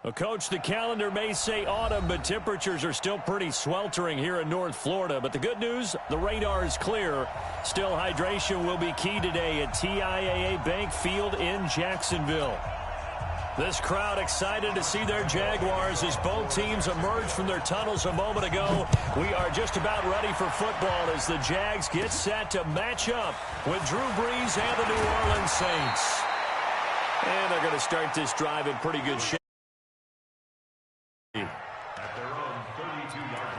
Well, Coach, the calendar may say autumn, but temperatures are still pretty sweltering here in North Florida. But the good news, the radar is clear. Still, hydration will be key today at TIAA Bank Field in Jacksonville. This crowd excited to see their Jaguars as both teams emerge from their tunnels a moment ago. We are just about ready for football as the Jags get set to match up with Drew Brees and the New Orleans Saints. And they're going to start this drive in pretty good shape. At their own 32-yard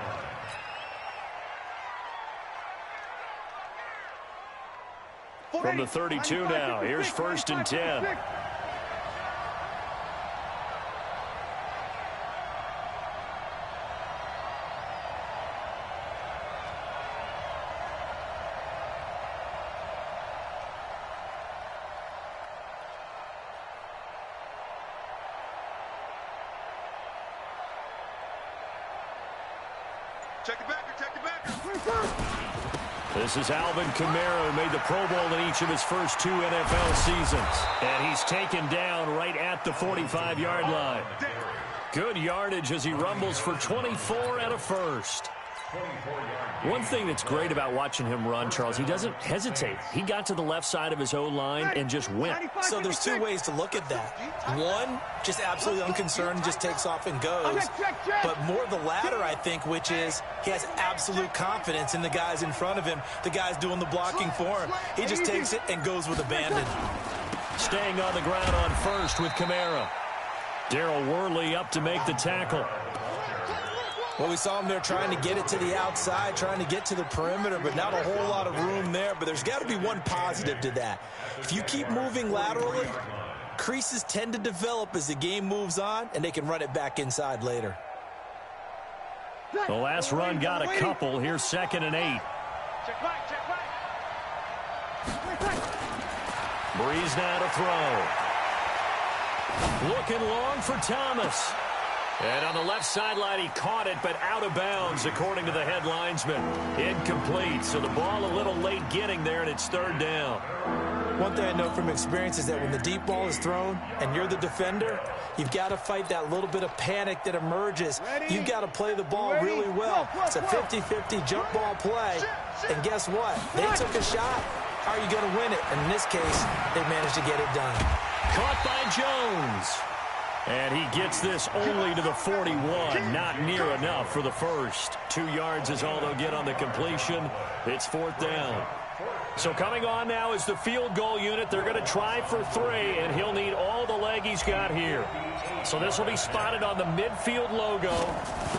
line. From the 32 now, here's 1st and 10. This is Alvin Kamara, who made the Pro Bowl in each of his first 2 NFL seasons. And he's taken down right at the 45-yard line. Good yardage as he rumbles for 24 and a first. One thing that's great about watching him run, Charles, he doesn't hesitate. He got to the left side of his O-line and just went. So there's 2 ways to look at that. One, just absolutely unconcerned, just takes off and goes. But more the latter, I think, which is he has absolute confidence in the guys in front of him, the guys doing the blocking for him. He just takes it and goes with abandon. Staying on the ground on first with Kamara. Darryl Worley up to make the tackle. Well, we saw him there trying to get it to the outside, trying to get to the perimeter, but not a whole lot of room there. But there's got to be one positive to that. If you keep moving laterally, creases tend to develop as the game moves on, and they can run it back inside later. The last run got a couple. Here's 2nd and 8. Breeze now to throw. Looking long for Thomas. And on the left sideline, he caught it, but out of bounds, according to the head linesman. Incomplete, so the ball a little late getting there, and it's 3rd down. One thing I know from experience is that when the deep ball is thrown and you're the defender, you've got to fight that little bit of panic that emerges. You've got to play the ball really well. It's a 50-50 jump ball play. And guess what? They took a shot. How are you going to win it? And in this case, they managed to get it done. Caught by Jones. And he gets this only to the 41. Not near enough for the first. 2 yards is all they'll get on the completion. It's 4th down. So coming on now is the field goal unit. They're going to try for 3, and he'll need all the leg he's got here. So this will be spotted on the midfield logo.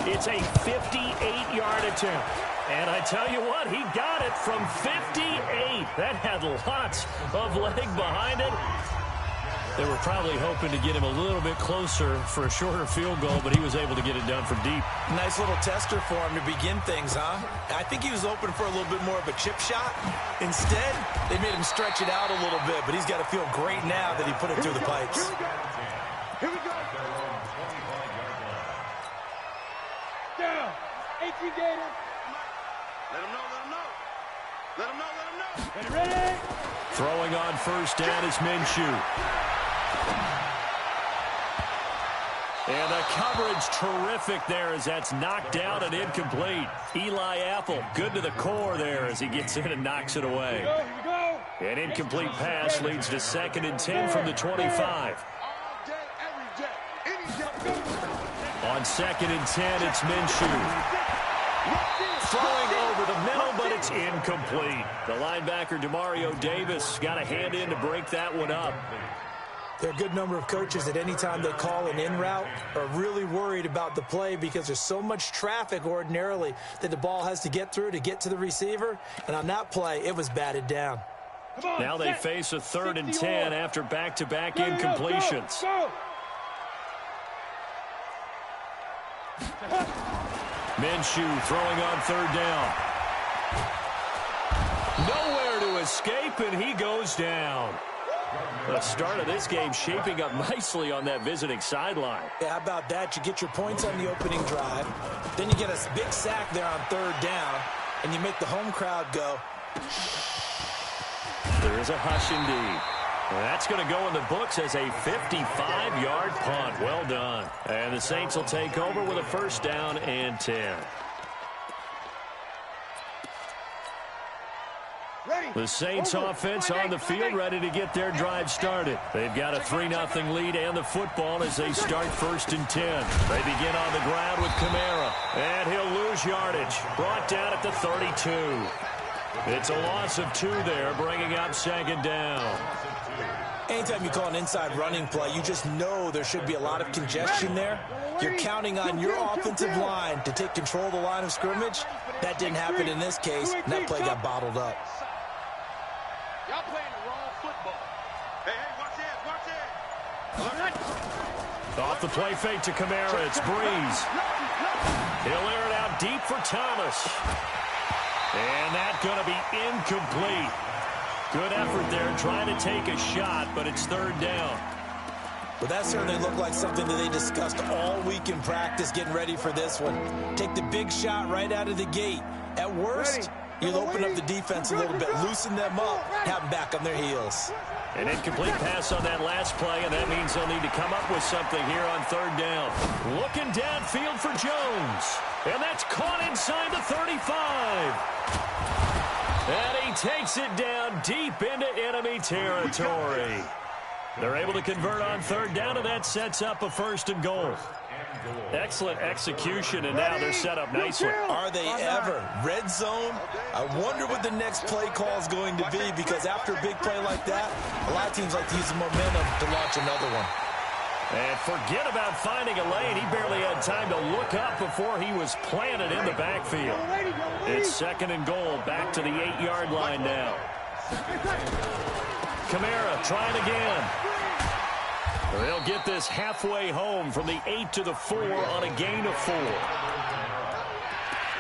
It's a 58-yard attempt. And I tell you what, he got it from 58. That had lots of leg behind it. They were probably hoping to get him a little bit closer for a shorter field goal, but he was able to get it done from deep. Nice little tester for him to begin things, huh? I think he was open for a little bit more of a chip shot. Instead, they made him stretch it out a little bit, but he's got to feel great now that he put it through the pipes. Here we go. Down. 18 Gators. Let him know, let him know. Let him know, let him know. Ready? Throwing on first down is Minshew. And the coverage terrific there as that's knocked down and incomplete. Eli Apple, good to the core there as he gets in and knocks it away. Here we go. An incomplete pass leads to 2nd and 10 from the 25. On 2nd and 10, it's Minshew. Throwing over the middle, but it's incomplete. The linebacker, Demario Davis, got a hand in to break that one up. There are a good number of coaches that any time they call an in route are really worried about the play because there's so much traffic ordinarily that the ball has to get through to get to the receiver. And on that play, it was batted down. Now they face a 3rd and 10 after back-to-back incompletions. Minshew throwing on 3rd down. Nowhere to escape, and he goes down. The start of this game shaping up nicely on that visiting sideline. Yeah, how about that? You get your points on the opening drive. Then you get a big sack there on 3rd down, and you make the home crowd go. There is a hush indeed. That's going to go in the books as a 55-yard punt. Well done. And the Saints will take over with a first down and 10. The Saints offense on the field, ready to get their drive started. They've got a 3-0 lead and the football as they start first and 10. They begin on the ground with Kamara, and he'll lose yardage. Brought down at the 32. It's a loss of 2 there, bringing up second down. Anytime you call an inside running play, you just know there should be a lot of congestion there. You're counting on your offensive line to take control of the line of scrimmage. That didn't happen in this case, and that play got bottled up. Y'all playing the wrong football. Hey, watch this. Off the play fake to Kamara, it's Breeze. He'll air it out deep for Thomas. And that's going to be incomplete. Good effort there, trying to take a shot, but it's third down. Well, that certainly looked like something that they discussed all week in practice, getting ready for this one. Take the big shot right out of the gate. At worst, you'll open up the defense a little bit, loosen them up, have them back on their heels. An incomplete pass on that last play, and that means they'll need to come up with something here on third down. Looking downfield for Jones, and that's caught inside the 35. And he takes it down deep into enemy territory. They're able to convert on third down, and that sets up a first and goal. Excellent execution, and now they're set up nicely. Are they ever? Red zone? I wonder what the next play call is going to be, because after a big play like that, a lot of teams like to use the momentum to launch another one. And forget about finding a lane. He barely had time to look up before he was planted in the backfield. It's second and goal, back to the 8-yard line now. Kamara trying again. They'll get this halfway home from the 8 to the 4 on a gain of 4.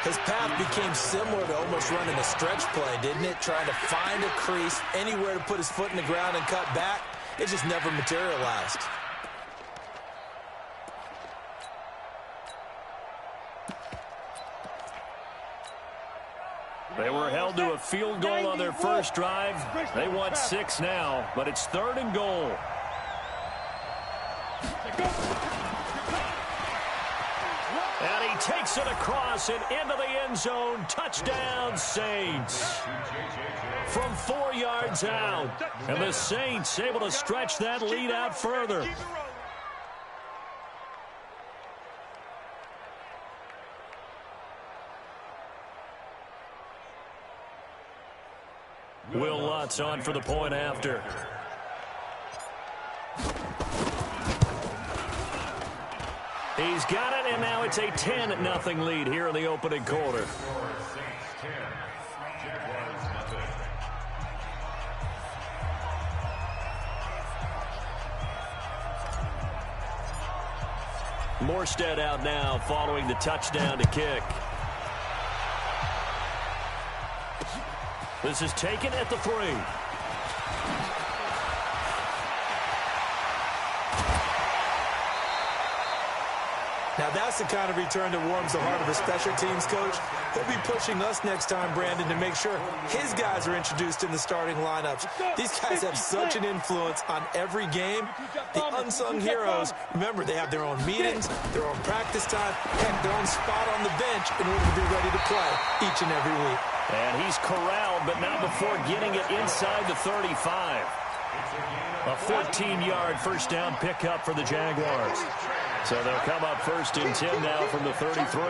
His path became similar to almost running a stretch play, didn't it? Trying to find a crease, anywhere to put his foot in the ground and cut back. It just never materialized. They were held to a field goal on their first drive. They want 6 now, but it's third and goal. And he takes it across and into the end zone. Touchdown, Saints. From 4 yards out. And the Saints able to stretch that lead out further. Will Lutz on for the point after. He's got it, and now it's a 10-0 lead here in the opening quarter. Morstead out now following the touchdown to kick. This is taken at the 3. Now that's the kind of return that warms the heart of a special teams coach. He'll be pushing us next time, Brandon, to make sure his guys are introduced in the starting lineups. These guys have such an influence on every game. The unsung heroes, remember, they have their own meetings, their own practice time, and their own spot on the bench in order to be ready to play each and every week. And he's corralled, but not before getting it inside the 35. A 14-yard first down pickup for the Jaguars. So they'll come up first and 10 now from the 33.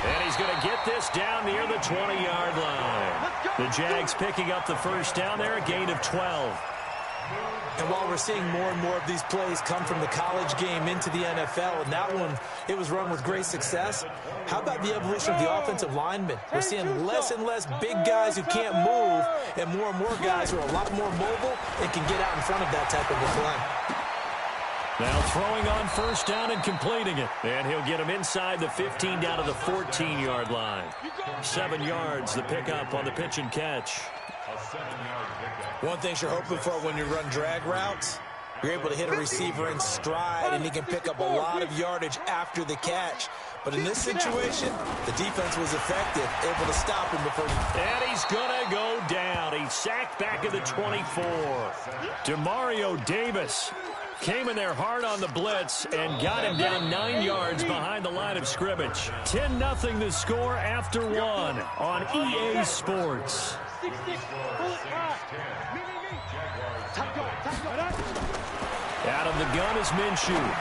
And he's going to get this down near the 20-yard line. The Jags picking up the first down there, a gain of 12. And while we're seeing more and more of these plays come from the college game into the NFL, and that one, it was run with great success, how about the evolution of the offensive linemen? We're seeing less and less big guys who can't move, and more guys who are a lot more mobile and can get out in front of that type of a play. Now throwing on first down and completing it. And he'll get him inside the 15 down to the 14-yard line. 7 yards, the pickup on the pitch and catch. One thing you're hoping for when you run drag routes, you're able to hit a receiver in stride, and he can pick up a lot of yardage after the catch. But in this situation, the defense was effective, able to stop him before he... And he's going to go down. He's sacked back at the 24. Demario Davis came in there hard on the blitz and got him down 9 yards behind the line of scrimmage. 10-0 the score after one on EA Sports. Out of the gun is Minshew.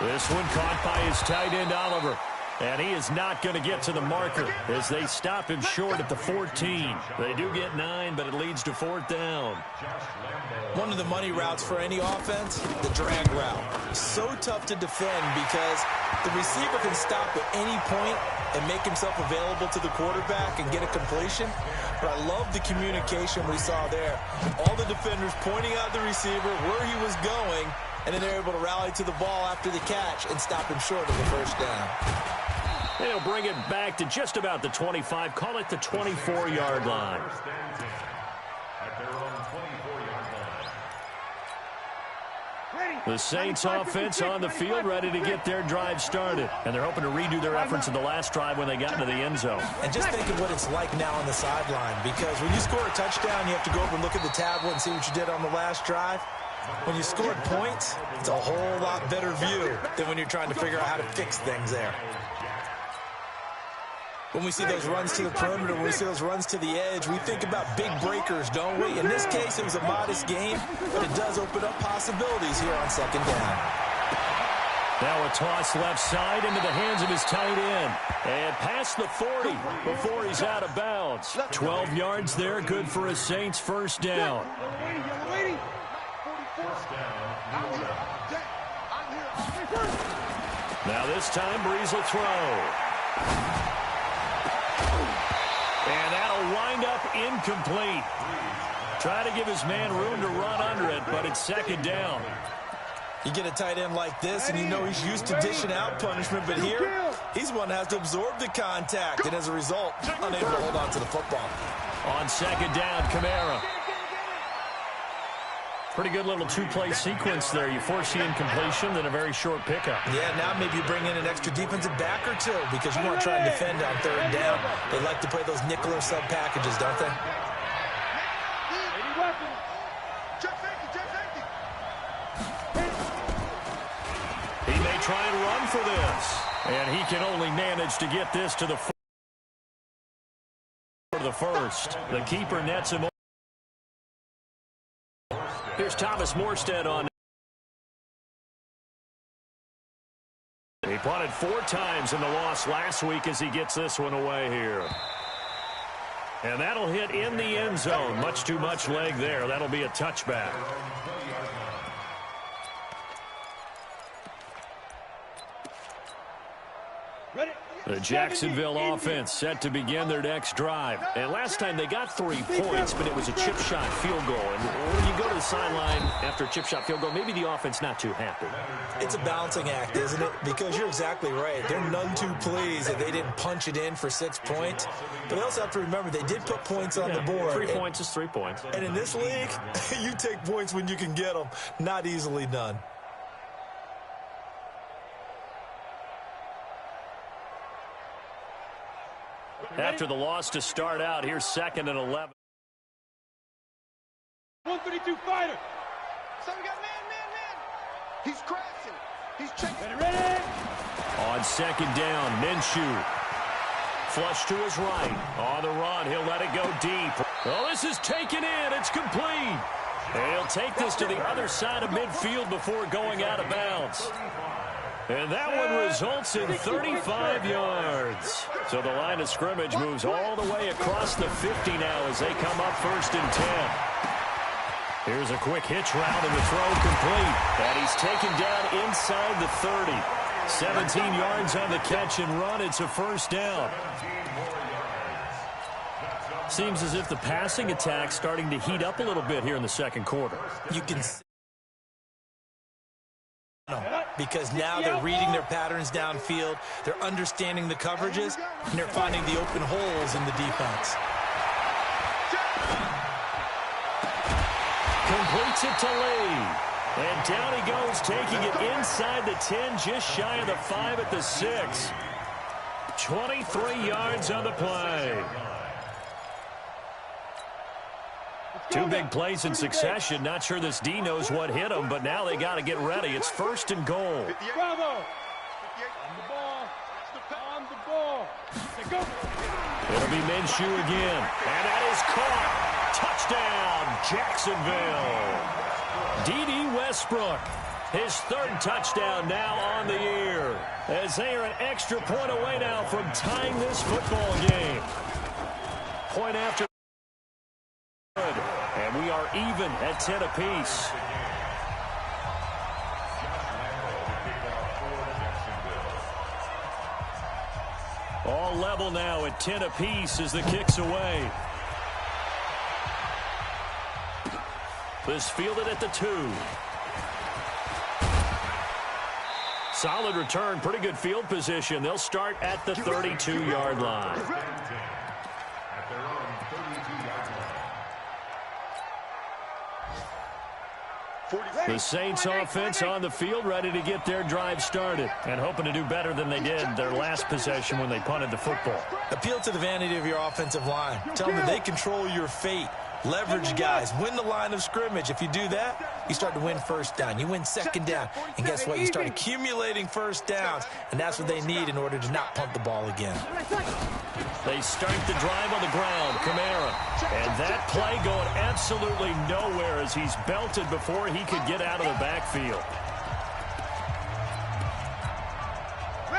This one caught by his tight end, Oliver. And he is not going to get to the marker as they stop him short at the 14. They do get 9, but it leads to 4th down. One of the money routes for any offense, the drag route. So tough to defend because the receiver can stop at any point and make himself available to the quarterback and get a completion. But I love the communication we saw there. All the defenders pointing out the receiver, where he was going, and then they're able to rally to the ball after the catch and stop him short of the first down. They'll bring it back to just about the 25. Call it the 24-yard line. The Saints offense on the field, ready to get their drive started. And they're hoping to redo their efforts in the last drive when they got into the end zone. And just think of what it's like now on the sideline, because when you score a touchdown, you have to go over and look at the tablet and see what you did on the last drive. When you scored points, it's a whole lot better view than when you're trying to figure out how to fix things there. When we see those runs to the perimeter, when we see those runs to the edge, we think about big breakers, don't we? In this case, it was a modest game, but it does open up possibilities here on 2nd down. Now a toss left side into the hands of his tight end. And past the 40 before he's out of bounds. 12 yards there, good for a Saints first down. Now this time, Breeze will throw. And that'll wind up incomplete. Try to give his man room to run under it, but it's 2nd down. You get a tight end like this, and you know he's used to dishing out punishment, but here, he's one that has to absorb the contact, and as a result, unable to hold on to the football. On 2nd down, Kamara. Pretty good little two-play sequence there. You force the incompletion, then a very short pickup. Yeah, now maybe you bring in an extra defensive back or two because you want to try and defend on 3rd down. They like to play those nickel or sub packages, don't they? He may try and run for this. And he can only manage to get this to the first. The keeper nets him. Here's Thomas Morstead on. He punted 4 times in the loss last week as he gets this one away here. And that'll hit in the end zone. Much too much leg there. That'll be a touchback. The Jacksonville offense set to begin their next drive. And last time they got 3 points, but it was a chip shot field goal. And when you go to the sideline after a chip shot field goal, maybe the offense not too happy. It's a balancing act, isn't it? Because you're exactly right. They're none too pleased that they didn't punch it in for 6 points. But they also have to remember they did put points on the board. 3 points is 3 points. And in this league, you take points when you can get them. Not easily done. After the loss to start out, here's 2nd and 11. 132 fighter. So we got man. He's crashing. He's checking. Ready. On 2nd down, Minshew. Flush to his right. On the run, he'll let it go deep. Oh, this is taken in. It's complete. And he'll take this to the other side of midfield before going out of bounds. And that one results in 35 yards. So the line of scrimmage moves all the way across the 50 now as they come up 1st and 10. Here's a quick hitch route and the throw complete. And he's taken down inside the 30. 17 yards on the catch and run. It's a first down. Seems as if the passing attack's starting to heat up a little bit here in the 2nd quarter. You can see because now they're reading their patterns downfield, they're understanding the coverages, and they're finding the open holes in the defense. Completes it to Lee. And down he goes, taking it inside the 10, just shy of the 5 at the 6. 23 yards on the play. Two big plays in succession. Not sure this D knows what hit him, but now they got to get ready. It's 1st and goal. Bravo. On the ball. On the ball. Go. It'll be Minshew again. And that is caught. Touchdown, Jacksonville. D.D. Westbrook, his 3rd touchdown now on the year, as they are an extra point away now from tying this football game. Point after. And we are even at 10 apiece. All level now at 10 apiece as the kick's away. This fielded at the 2. Solid return, pretty good field position. They'll start at the 32-yard line. The Saints offense on the field, ready to get their drive started and hoping to do better than they did their last possession when they punted the football. Appeal to the vanity of your offensive line. Tell them that they control your fate. Leverage guys. Win the line of scrimmage. If you do that, you start to win 1st down. You win 2nd down. And guess what? You start accumulating 1st downs. And that's what they need in order to not punt the ball again. They start the drive on the ground. Kamara. And that play going absolutely nowhere as he's belted before he could get out of the backfield.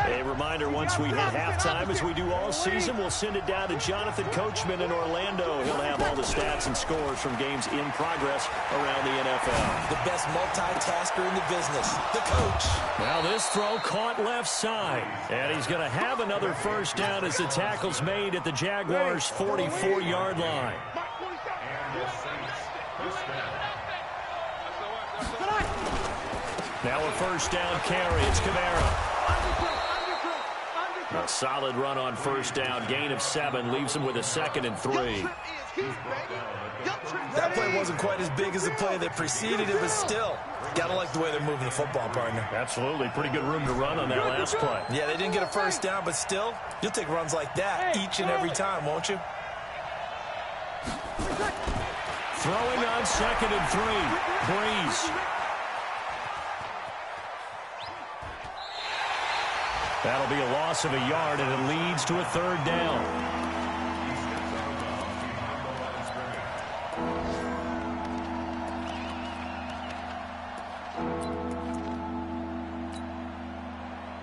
A reminder, once we hit halftime, as we do all season, we'll send it down to Jonathan Coachman in Orlando. He'll have all the stats and scores from games in progress around the NFL. The best multitasker in the business, the coach. Now this throw caught left side. And he's going to have another 1st down as the tackle's made at the Jaguars' 44-yard line. Now a 1st down carry. It's Kamara. A solid run on 1st down. Gain of 7 leaves him with a 2nd and 3. That play wasn't quite as big as the play that preceded it, but still, gotta like the way they're moving the football, partner. Absolutely. Pretty good room to run on that last play. Yeah, they didn't get a 1st down, but still, you'll take runs like that each and every time, won't you? Throwing on 2nd and 3. Breeze. That'll be a loss of a yard, and it leads to a 3rd down.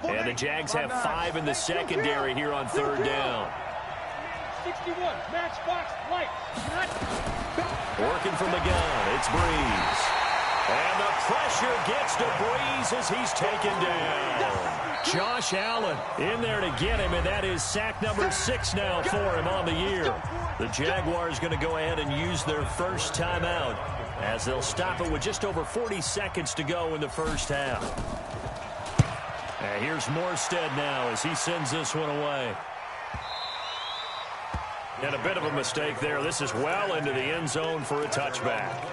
And the Jags have 5 in the secondary here on 3rd down. 61, matchbox, light. Working from the gun, it's Breeze. And the pressure gets to Breeze as he's taken down. Josh Allen in there to get him, and that is sack number 6 now for him on the year. The Jaguars going to go ahead and use their 1st timeout as they'll stop it with just over 40 seconds to go in the 1st half. And here's Morstead now as he sends this one away. And a bit of a mistake there. This is well into the end zone for a touchback.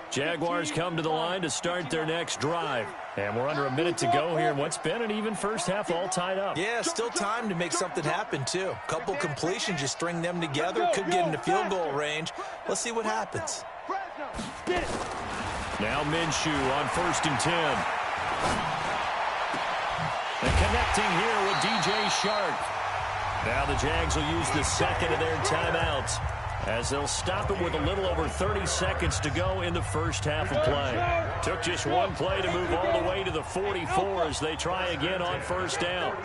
Jaguars come to the line to start their next drive. And we're under a minute to go here in what's been an even 1st half, all tied up. Yeah, still time to make something happen, too. Couple completions, you string them together, could get into field goal range. Let's see what happens. Now Minshew on 1st and 10. And connecting here with DJ Shark. Now the Jags will use the 2nd of their timeouts as they'll stop it with a little over 30 seconds to go in the 1st half of play. Took just one play to move all the way to the 44 as they try again on 1st down.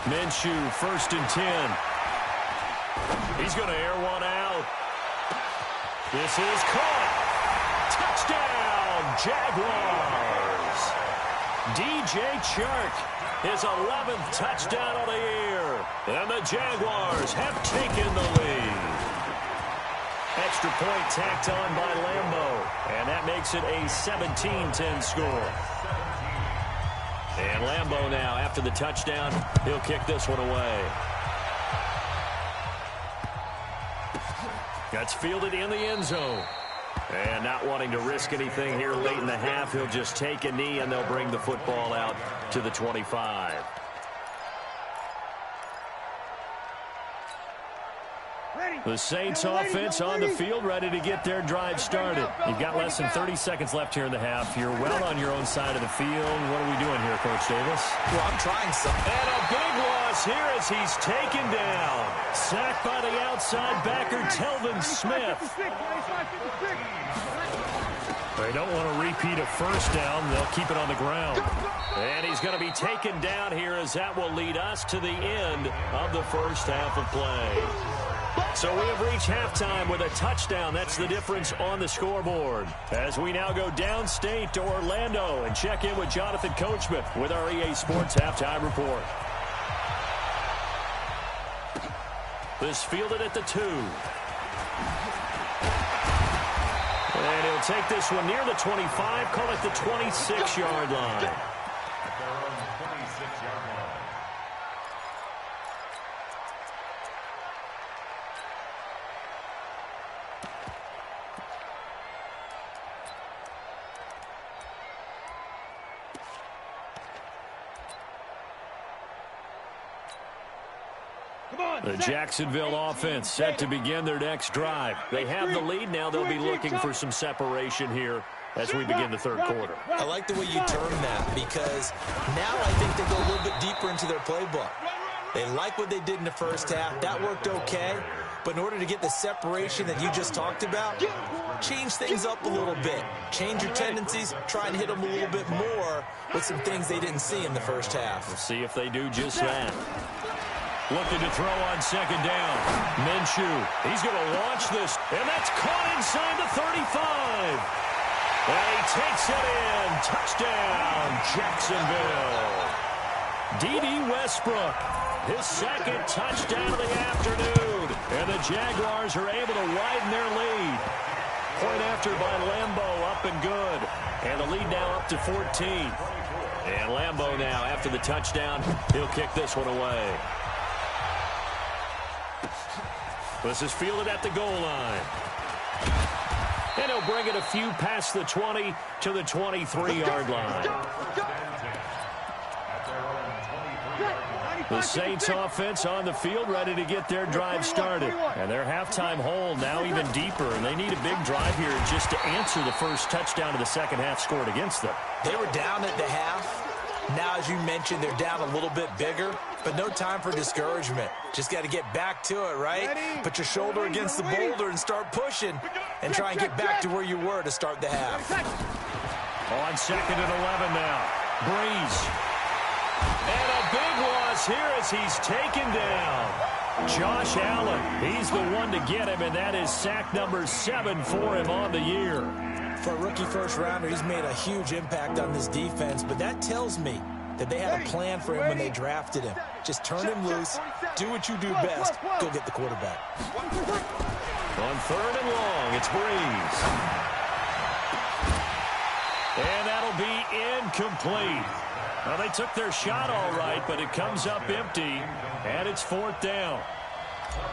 Minshew, 1st and 10. He's going to air one out. This is caught. Touchdown, Jaguars. DJ Chark, his 11th touchdown of the year. the Jaguars have taken the lead. Extra point tacked on by Lambeau, and that makes it a 17-10 score. And Lambeau now, after the touchdown, he'll kick this one away. That's fielded in the end zone. And not wanting to risk anything here late in the half, he'll just take a knee, and they'll bring the football out to the 25. The Saints offense on the field, ready to get their drive started. You've got less than 30 seconds left here in the half. You're well on your own side of the field. What are we doing here, Coach Davis? Well, I'm trying something. And a big loss here as he's taken down. Sacked by the outside backer, Telvin Smith. They don't want to repeat a first down. They'll keep it on the ground. And he's going to be taken down here as that will lead us to the end of the first half of play. So we have reached halftime with a touchdown. That's the difference on the scoreboard. As we now go downstate to Orlando and check in with Jonathan Coachman with our EA Sports Halftime Report. This fielded at the 2. And he'll take this one near the 25, call it the 26-yard line. The Jacksonville offense set to begin their next drive. They have the lead now. They'll be looking for some separation here as we begin the third quarter. I like the way you term that because now I think they go a little bit deeper into their playbook. They like what they did in the first half. That worked okay. But in order to get the separation that you just talked about, change things up a little bit. Change your tendencies. Try and hit them a little bit more with some things they didn't see in the first half. We'll see if they do just that. Looking to throw on second down. Minshew, he's going to launch this, and that's caught inside the 35. And he takes it in. Touchdown, Jacksonville. D.D. Westbrook, his second touchdown of the afternoon. And the Jaguars are able to widen their lead. Point after by Lambeau, up and good. And the lead now up to 14. And Lambeau now, after the touchdown, he'll kick this one away. This is fielded at the goal line. And he'll bring it a few past the 20 to the 23-yard line. The Saints offense on the field ready to get their drive started. And their halftime hole now even deeper. And they need a big drive here just to answer the first touchdown of the second half scored against them. They were down at the half. Now, as you mentioned, they're down a little bit bigger, but no time for discouragement. Just got to get back to it, right? Put your shoulder against the boulder and start pushing and try and get back to where you were to start the half. On second and 11 now. Breeze. And a big loss here as he's taken down. Josh Allen, he's the one to get him, and that is sack number 7 for him on the year. For a rookie first-rounder, he's made a huge impact on this defense, but that tells me that they had a plan for him when they drafted him. Just turn him loose, do what you do best, go get the quarterback. On third and long, it's Breeze. And that'll be incomplete. Well, they took their shot all right, but it comes up empty, and it's fourth down.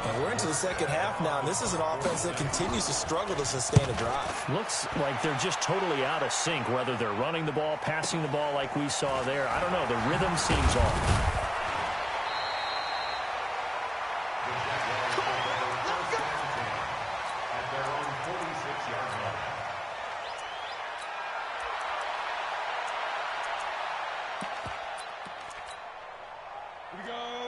And we're into the second half now, and this is an offense that continues to struggle to sustain a drive. Looks like they're just totally out of sync, whether they're running the ball, passing the ball like we saw there. I don't know. The rhythm seems off.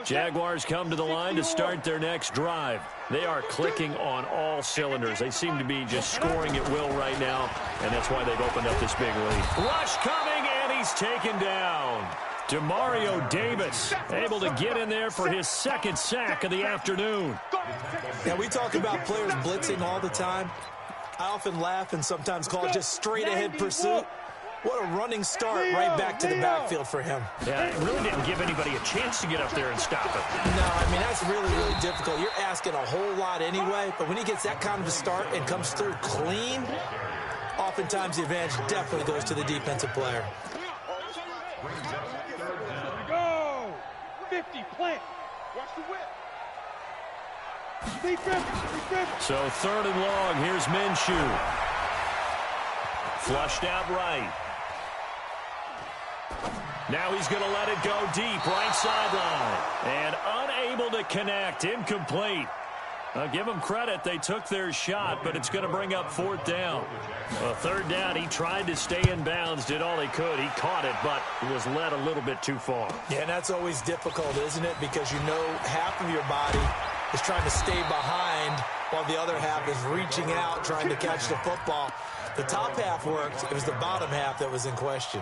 Jaguars come to the line to start their next drive. They are clicking on all cylinders. They seem to be just scoring at will right now, and that's why they've opened up this big lead. Rush coming, and he's taken down. Demario Davis able to get in there for his second sack of the afternoon. Now, we talk about players blitzing all the time. I often laugh and sometimes call it just straight-ahead pursuit. What a running start right back to the backfield for him. Yeah, it really didn't give anybody a chance to get up there and stop it. No, I mean, that's really, really difficult. You're asking a whole lot anyway, but when he gets that kind of a start and comes through clean, oftentimes the advantage definitely goes to the defensive player. Go! 50, plant. Watch the whip. So 3rd and long, here's Minshew. Flushed out right. Now he's going to let it go deep, right sideline. And unable to connect, incomplete. I'll give them credit, they took their shot, but it's going to bring up 4th down. Well, 3rd down, he tried to stay in bounds, did all he could. He caught it, but he was led a little bit too far. Yeah, and that's always difficult, isn't it? Because you know half of your body is trying to stay behind while the other half is reaching out, trying to catch the football. The top half worked. It was the bottom half that was in question.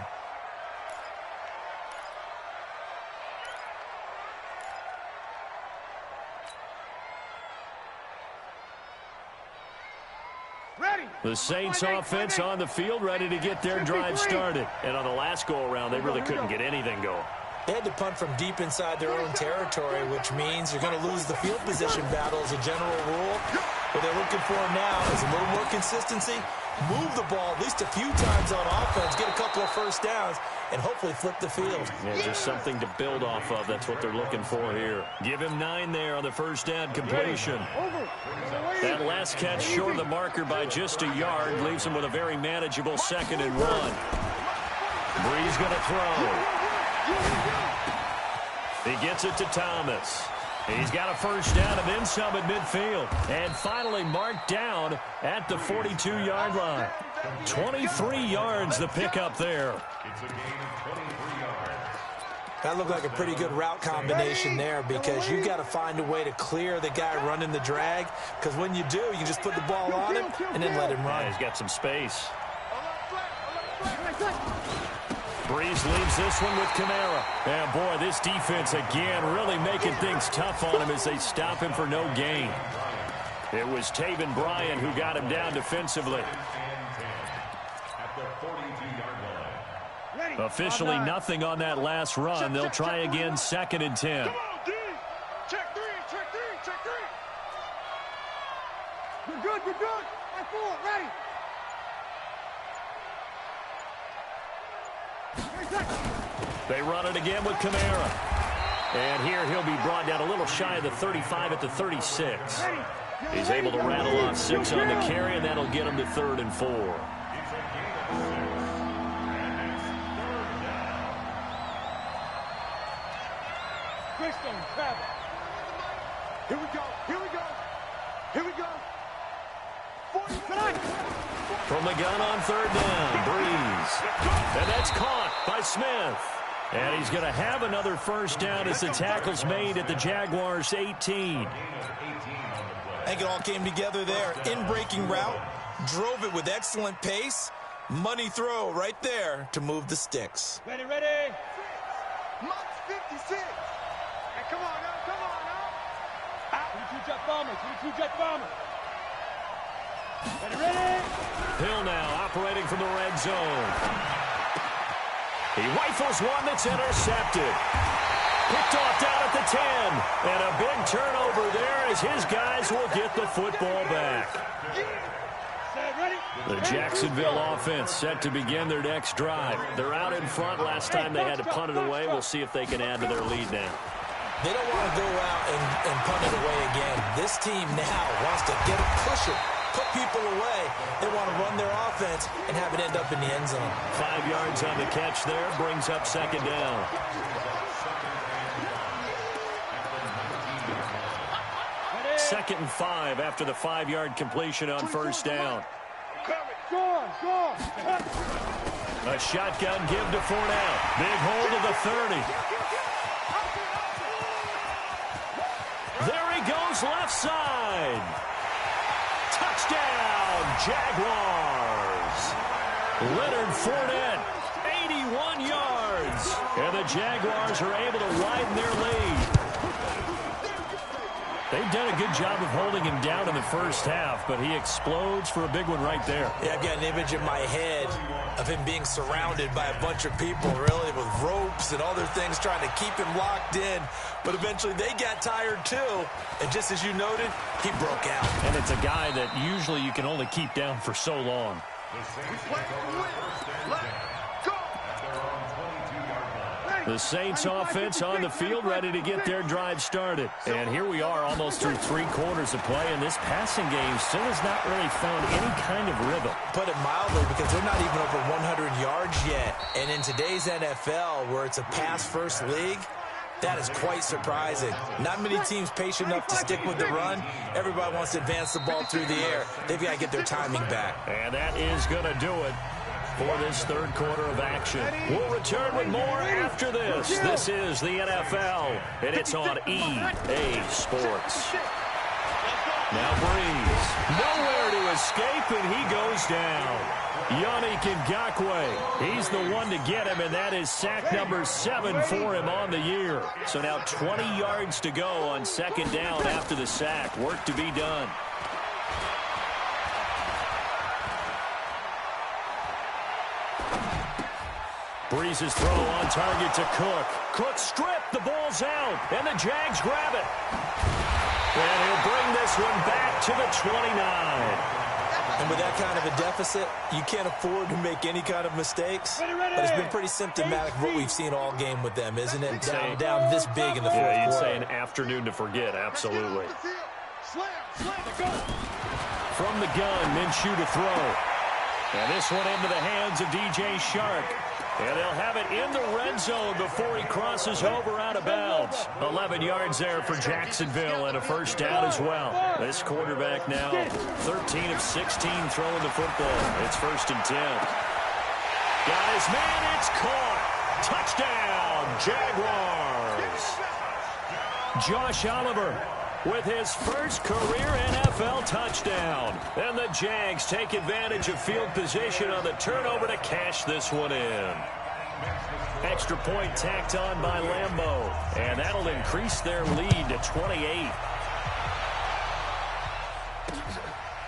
The Saints offense on the field, ready to get their drive started. And on the last go-around, they really couldn't get anything going. They had to punt from deep inside their own territory, which means you're going to lose the field position battle as a general rule. What they're looking for now is a little more consistency, move the ball at least a few times on offense, get a couple of first downs, and hopefully flip the field. Yeah, just something to build off of. That's what they're looking for here. Give him 9 there on the first down completion. That last catch short of the marker by just a yard leaves him with a very manageable 2nd and 1. Bree's going to throw. He gets it to Thomas. He's got a first down and then some at midfield. And finally marked down at the 42-yard line. 23 yards the pickup there. That looked like a pretty good route combination there because you've got to find a way to clear the guy running the drag. Because when you do, you just put the ball on him and then let him run. Yeah, he's got some space. Breeze leaves this one with Kamara. And boy, this defense again really making things tough on him as they stop him for no gain. It was Taven Bryan who got him down defensively. Officially nothing on that last run. They'll try again 2nd and 10. Come on, D. Check 3, check 3, check 3. You're good, you're good. Right forward, ready. They run it again with Kamara. And here he'll be brought down a little shy of the 35 at the 36. He's able to rattle off 6 on the carry, and that'll get him to 3rd and 4. Here we go, here we go, here we go. From the gun on 3rd down, Breeze. And that's caught by Smith. And he's going to have another first down as the tackle's made at the Jaguars' 18. I think it all came together there. In-breaking route, drove it with excellent pace. Money throw right there to move the sticks. Ready, ready. Mark 56. Hey, come on now, come on now. Out. 22 jet bombers, 22 jet bombers. Ready, ready. Hill now operating from the red zone. He rifles one that's intercepted. Picked off down at the 10. And a big turnover there as his guys will get the football back. The Jacksonville offense set to begin their next drive. They're out in front. Last time they had to punt it away. We'll see if they can add to their lead now. They don't want to go out and punt it away again. This team now wants to get it, push it, put people away. They want to run their offense and have it end up in the end zone. 5 yards on the catch there. Brings up 2nd down. Second and 5 after the 5-yard completion on first down. A shotgun give to Fournette. Big hold of the 30. There he goes left side. Touchdown, Jaguars. Leonard Fournette, 81 yards. And the Jaguars are able to widen their lead. They've done a good job of holding him down in the first half, but he explodes for a big one right there. Yeah, I've got an image in my head of him being surrounded by a bunch of people, really, with ropes and other things trying to keep him locked in. But eventually they got tired too. And just as you noted, he broke out. And it's a guy that usually you can only keep down for so long. The Saints offense on the field, ready to get their drive started. And here we are almost through 3 quarters of play, and this passing game still has not really found any kind of rhythm. Put it mildly, because they're not even over 100 yards yet. And in today's NFL, where it's a pass-first league, that is quite surprising. Not many teams patient enough to stick with the run. Everybody wants to advance the ball through the air. They've got to get their timing back. And that is going to do it for this third quarter of action. We'll return with more after this. This is the NFL, and it's on EA Sports. Now Breeze, nowhere to escape, and he goes down. Yannick Ngakoue, he's the one to get him, and that is sack number 7 for him on the year. So now 20 yards to go on second down after the sack. Work to be done. Breeze's throw on target to Cook. Cook stripped, the ball's out, and the Jags grab it. And he'll bring this one back to the 29. And with that kind of a deficit, you can't afford to make any kind of mistakes. But it's been pretty symptomatic of what we've seen all game with them, isn't it? Down this big in the fourth quarter. Yeah, you'd say an afternoon to forget, absolutely. From the gun, Minshew to throw. And this one into the hands of DJ Shark. And they'll have it in the red zone before he crosses over out of bounds. 11 yards there for Jacksonville and a first down as well. This quarterback now 13 of 16 throwing the football. It's 1st and 10. Got his man, it's caught. Touchdown, Jaguars. Josh Oliver with his first career NFL touchdown. And the Jags take advantage of field position on the turnover to cash this one in. Extra point tacked on by Lambeau. And that'll increase their lead to 28.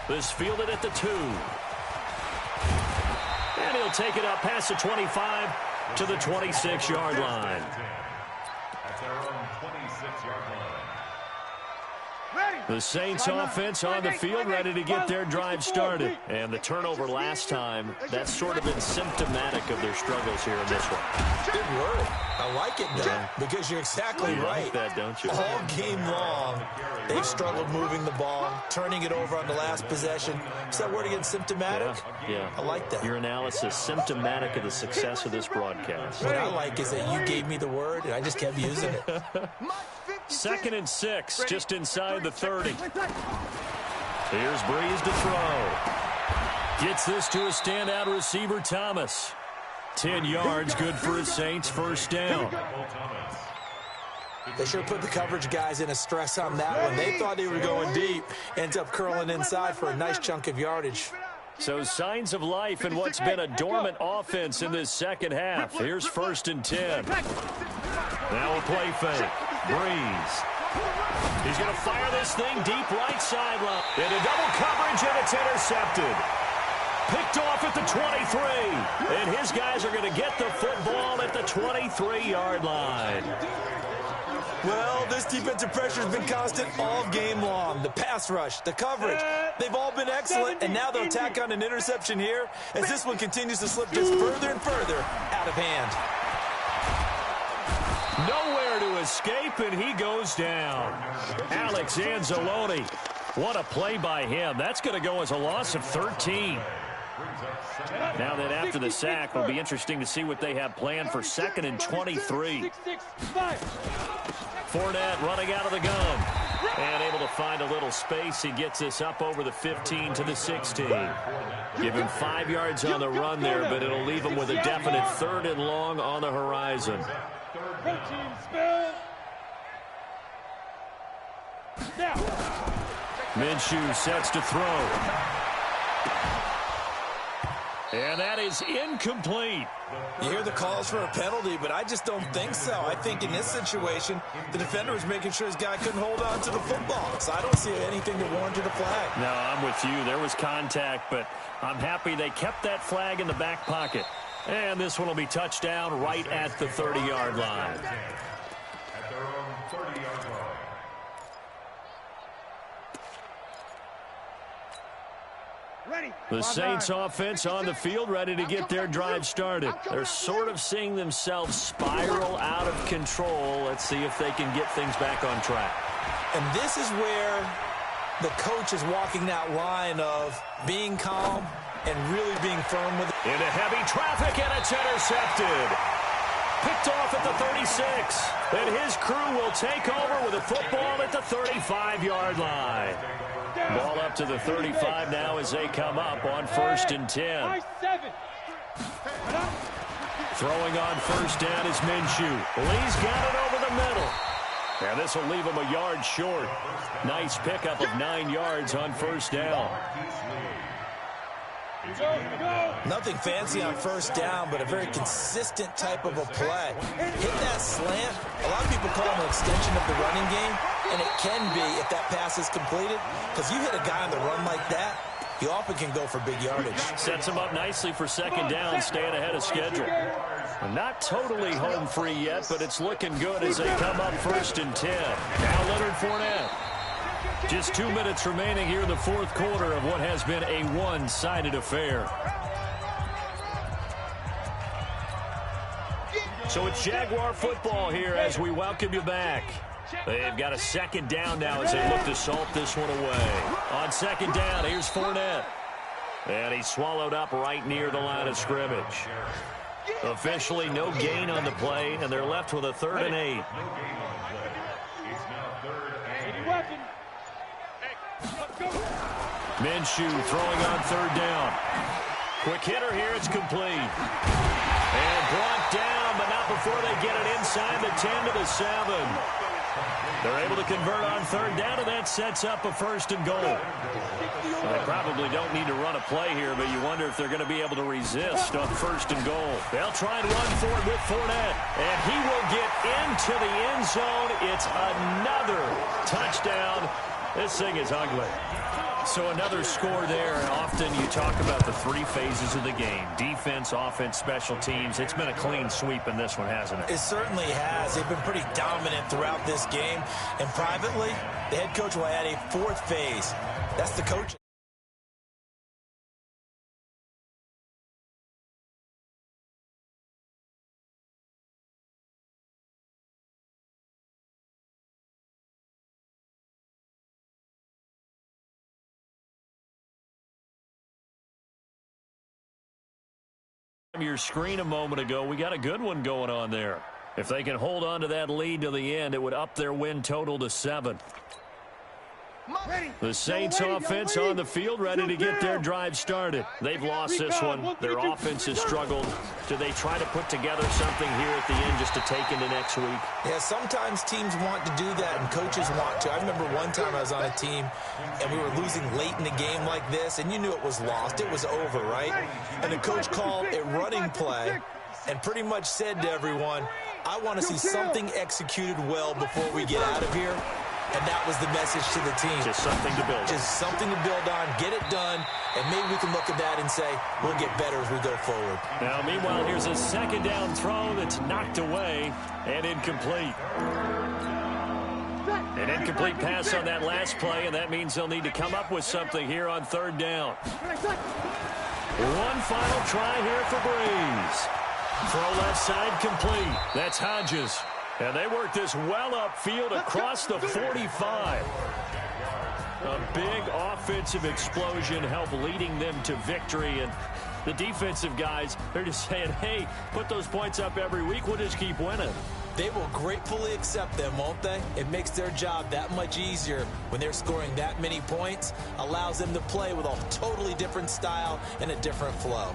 This fielded at the 2. And he'll take it up past the 25 to the 26-yard line. At their own 26-yard line. The Saints offense on the field, ready to get their drive started. And the turnover last time, that's sort of been symptomatic of their struggles here in this one. Good word. I like it, Don, because you're exactly right. Like that, don't you? All game long, they've struggled moving the ball, turning it over on the last possession. Is that word again, symptomatic? Yeah. I like that. Your analysis, symptomatic of the success of this broadcast. What I like is that you gave me the word, and I just kept using it. 2nd and 6, just inside the 30. Here's Breeze to throw. Gets this to a standout receiver, Thomas. 10 yards, good for his Saints, first down. They sure put the coverage guys in a stress on that one. They thought they were going deep. Ends up curling inside for a nice chunk of yardage. So signs of life in what's been a dormant offense in this second half. Here's 1st and 10. Now a play fake. Breeze. He's going to fire this thing deep right sideline. Into double coverage, and it's intercepted. Picked off at the 23. And his guys are going to get the football at the 23-yard line. Well, this defensive pressure has been constant all game long. The pass rush, the coverage, they've all been excellent, and now they'll tack on an interception here as this one continues to slip just further and further out of hand. Nowhere to escape, and he goes down. Alex Anzalone. What a play by him. That's going to go as a loss of 13. Now that after the sack, it'll be interesting to see what they have planned for 2nd and 23. Fournette running out of the gun. And able to find a little space. He gets this up over the 15 to the 16. Give him 5 yards on the run there, but it'll leave him with a definite 3rd and long on the horizon. Minshew sets to throw. And that is incomplete. You hear the calls for a penalty, but I just don't think so. I think in this situation, the defender was making sure his guy couldn't hold on to the football. So I don't see anything that warranted a flag. No, I'm with you. There was contact, but I'm happy they kept that flag in the back pocket. And this one will be touchdown right at the 30-yard line. At their own 30-yard line. The Saints offense on the field, ready to get their drive started. They're sort of seeing themselves spiral out of control. Let's see if they can get things back on track. And this is where the coach is walking that line of being calm and really being firm with it. Into heavy traffic, and it's intercepted. Picked off at the 36. And his crew will take over with a football at the 35-yard line. Ball up to the 35 now as they come up on 1st and 10. Throwing on first down is Minshew. Lee's got it over the middle. And this will leave him a yard short. Nice pickup of 9 yards on first down. Nothing fancy on first down, but a very consistent type of a play. Hit that slant. A lot of people call it an extension of the running game, and it can be if that pass is completed, because you hit a guy on the run like that, he often can go for big yardage. Sets him up nicely for second down, staying ahead of schedule. Not totally home free yet, but it's looking good as they come up 1st and 10. Now Leonard Fournette. Just 2 minutes remaining here in the fourth quarter of what has been a one-sided affair. So it's Jaguar football here as we welcome you back. They've got a second down now as they look to salt this one away. On second down, here's Fournette. And he's swallowed up right near the line of scrimmage. Officially no gain on the play, and they're left with a 3rd and 8. Minshew throwing on 3rd down. Quick hitter here, it's complete. And brought down, but not before they get it inside the 10 to the 7. They're able to convert on 3rd down, and that sets up a 1st and goal. Well, they probably don't need to run a play here, but you wonder if they're going to be able to resist on 1st and goal. They'll try and run for it with Fournette, and he will get into the end zone. It's another touchdown. This thing is ugly. So another score there, and often you talk about the 3 phases of the game. Defense, offense, special teams. It's been a clean sweep in this one, hasn't it? It certainly has. They've been pretty dominant throughout this game. And privately, the head coach will add a 4th phase. That's the coach. Your screen a moment ago, we got a good one going on there. If they can hold on to that lead to the end, it would up their win total to 7. The Saints offense on the field, ready to get their drive started. They've lost this one. Their offense has struggled. Do they try to put together something here at the end just to take into next week? Yeah, sometimes teams want to do that and coaches want to. I remember one time I was on a team and we were losing late in the game like this, and you knew it was lost. It was over, right? And the coach called a running play and pretty much said to everyone, I want to see something executed well before we get out of here. And that was the message to the team. Just something to build on. Just something to build on, get it done, and maybe we can look at that and say, we'll get better as we go forward. Now, meanwhile, here's a second down throw that's knocked away and incomplete. An incomplete pass on that last play, and that means they'll need to come up with something here on 3rd down. One final try here for Breeze. Throw left side complete. That's Hodges. And they work this well upfield across the 45. A big offensive explosion helped leading them to victory. And the defensive guys, they're just saying, hey, put those points up every week. We'll just keep winning. They will gratefully accept them, won't they? It makes their job that much easier when they're scoring that many points. Allows them to play with a totally different style and a different flow.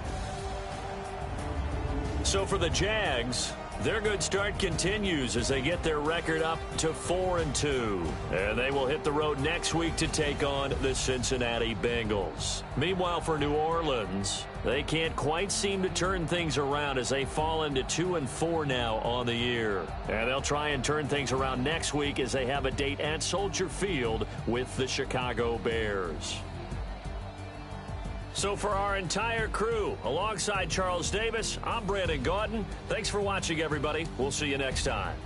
So for the Jags, Their good start continues as they get their record up to 4-2. And they will hit the road next week to take on the Cincinnati Bengals. Meanwhile, for New Orleans, they can't quite seem to turn things around as they fall into 2-4 now on the year. And they'll try and turn things around next week as they have a date at Soldier Field with the Chicago Bears. So for our entire crew, alongside Charles Davis, I'm Brandon Gaudin. Thanks for watching, everybody. We'll see you next time.